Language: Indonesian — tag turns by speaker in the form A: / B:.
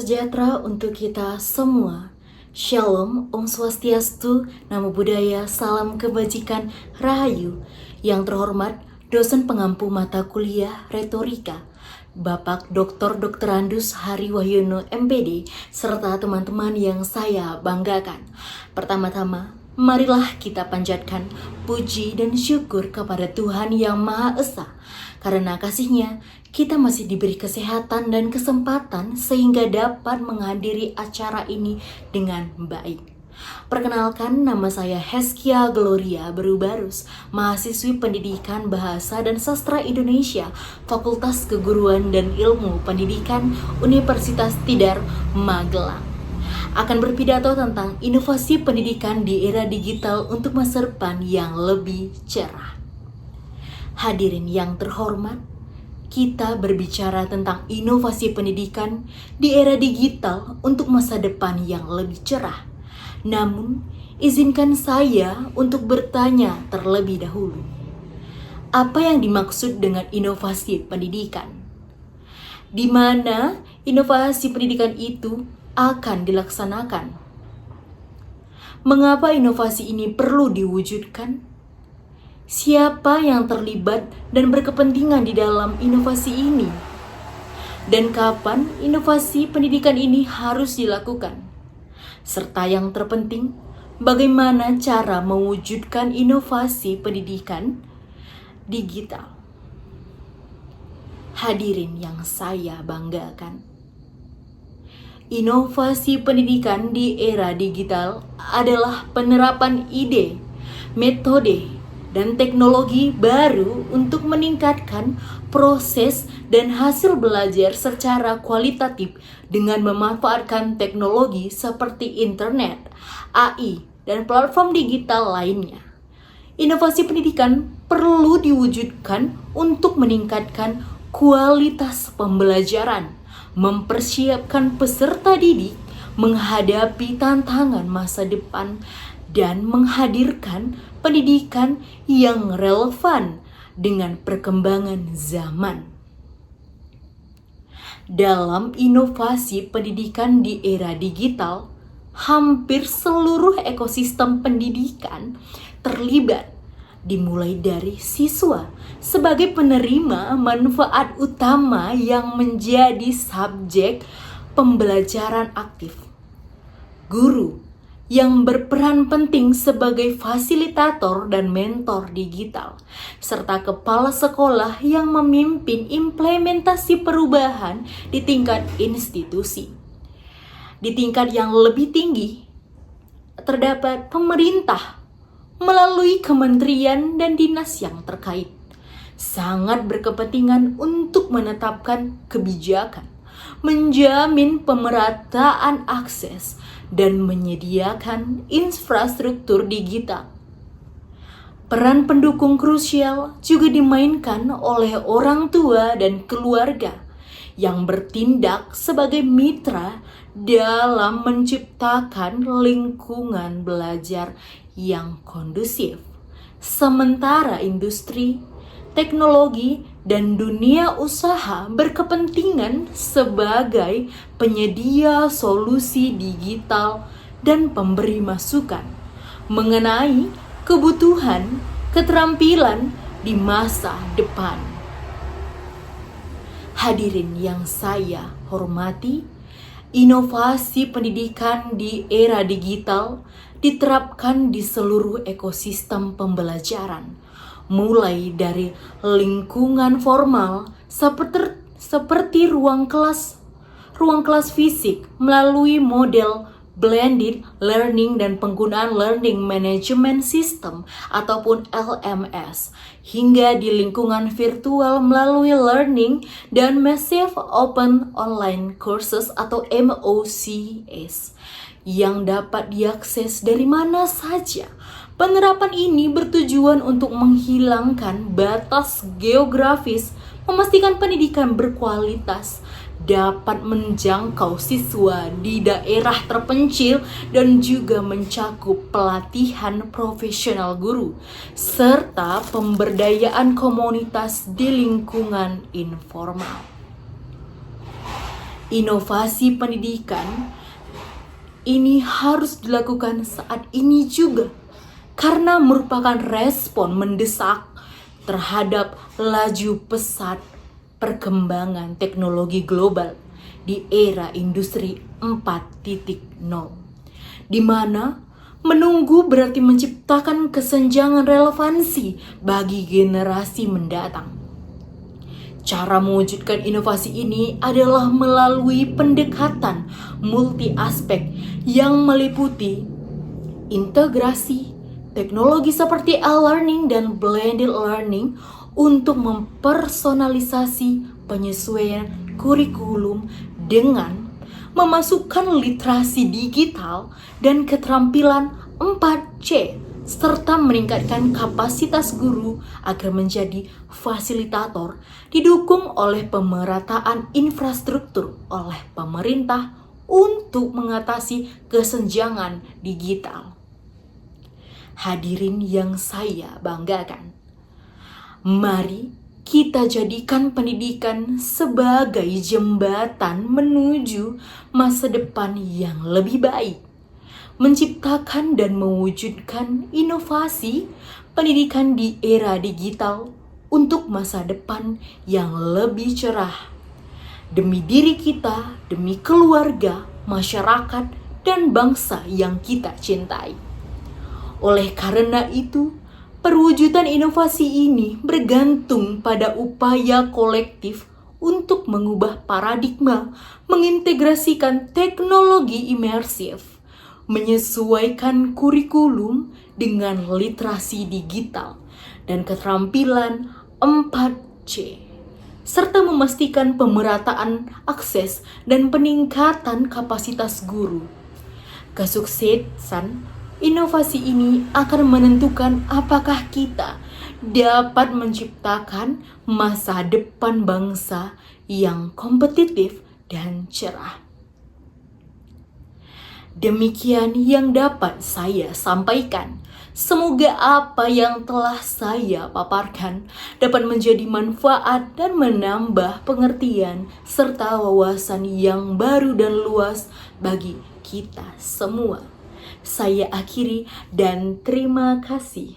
A: sejahtera untuk kita semua. Shalom, Om Swastiastu, Namo Buddhaya, Salam Kebajikan, Rahayu. Yang terhormat, dosen pengampu mata kuliah Retorika, Bapak Dr. Dokterandus Hari Wahyono MPD, serta teman-teman yang saya banggakan. Pertama-tama, marilah kita panjatkan puji dan syukur kepada Tuhan Yang Maha Esa. Karena kasih-Nya, kita masih diberi kesehatan dan kesempatan sehingga dapat menghadiri acara ini dengan baik. Perkenalkan, nama saya Heskia Gloria Berubarus, mahasiswi Pendidikan Bahasa dan Sastra Indonesia, Fakultas Keguruan dan Ilmu Pendidikan, Universitas Tidar, Magelang. Akan berpidato tentang inovasi pendidikan di era digital untuk masa depan yang lebih cerah. Hadirin yang terhormat, kita berbicara tentang inovasi pendidikan di era digital untuk masa depan yang lebih cerah. Namun, izinkan saya untuk bertanya terlebih dahulu. Apa yang dimaksud dengan inovasi pendidikan? Di mana inovasi pendidikan itu akan dilaksanakan? Mengapa inovasi ini perlu diwujudkan? Siapa yang terlibat dan berkepentingan di dalam inovasi ini? Dan kapan inovasi pendidikan ini harus dilakukan? Serta yang terpenting, bagaimana cara mewujudkan inovasi pendidikan digital? Hadirin yang saya banggakan, inovasi pendidikan di era digital adalah penerapan ide, metode, dan teknologi baru untuk meningkatkan proses dan hasil belajar secara kualitatif dengan memanfaatkan teknologi seperti internet, AI, dan platform digital lainnya. Inovasi pendidikan perlu diwujudkan untuk meningkatkan kualitas pembelajaran, mempersiapkan peserta didik menghadapi tantangan masa depan, dan menghadirkan pendidikan yang relevan dengan perkembangan zaman. Dalam inovasi pendidikan di era digital, hampir seluruh ekosistem pendidikan terlibat, dimulai dari siswa sebagai penerima manfaat utama yang menjadi subjek pembelajaran aktif, guru yang berperan penting sebagai fasilitator dan mentor digital, serta kepala sekolah yang memimpin implementasi perubahan di tingkat institusi. Di tingkat yang lebih tinggi, terdapat pemerintah melalui kementerian dan dinas yang terkait, sangat berkepentingan untuk menetapkan kebijakan, menjamin pemerataan akses, dan menyediakan infrastruktur digital. Peran pendukung krusial juga dimainkan oleh orang tua dan keluarga yang bertindak sebagai mitra dalam menciptakan lingkungan belajar yang kondusif. Sementara industri, teknologi, dan dunia usaha berkepentingan sebagai penyedia solusi digital dan pemberi masukan mengenai kebutuhan keterampilan di masa depan. Hadirin yang saya hormati, inovasi pendidikan di era digital diterapkan di seluruh ekosistem pembelajaran, mulai dari lingkungan formal seperti ruang kelas fisik melalui model blended learning dan penggunaan learning management system ataupun LMS, hingga di lingkungan virtual melalui learning dan massive open online courses atau MOOCs yang dapat diakses dari mana saja. Penerapan ini bertujuan untuk menghilangkan batas geografis, memastikan pendidikan berkualitas dapat menjangkau siswa di daerah terpencil dan juga mencakup pelatihan profesional guru serta pemberdayaan komunitas di lingkungan informal. Inovasi pendidikan ini harus dilakukan saat ini juga karena merupakan respon mendesak terhadap laju pesat perkembangan teknologi global di era industri 4.0, di mana menunggu berarti menciptakan kesenjangan relevansi bagi generasi mendatang. Cara mewujudkan inovasi ini adalah melalui pendekatan multi aspek yang meliputi integrasi teknologi seperti e-learning dan blended learning untuk mempersonalisasi penyesuaian kurikulum dengan memasukkan literasi digital dan keterampilan 4C serta meningkatkan kapasitas guru agar menjadi fasilitator, didukung oleh pemerataan infrastruktur oleh pemerintah untuk mengatasi kesenjangan digital. Hadirin yang saya banggakan, mari kita jadikan pendidikan sebagai jembatan menuju masa depan yang lebih baik. Menciptakan dan mewujudkan inovasi pendidikan di era digital untuk masa depan yang lebih cerah. Demi diri kita, demi keluarga, masyarakat, dan bangsa yang kita cintai. Oleh karena itu, perwujudan inovasi ini bergantung pada upaya kolektif untuk mengubah paradigma, mengintegrasikan teknologi imersif, menyesuaikan kurikulum dengan literasi digital dan keterampilan 4C, serta memastikan pemerataan akses dan peningkatan kapasitas guru. Kesuksesan inovasi ini akan menentukan apakah kita dapat menciptakan masa depan bangsa yang kompetitif dan cerah. Demikian yang dapat saya sampaikan. Semoga apa yang telah saya paparkan dapat menjadi manfaat dan menambah pengertian serta wawasan yang baru dan luas bagi kita semua. Saya akhiri dan terima kasih.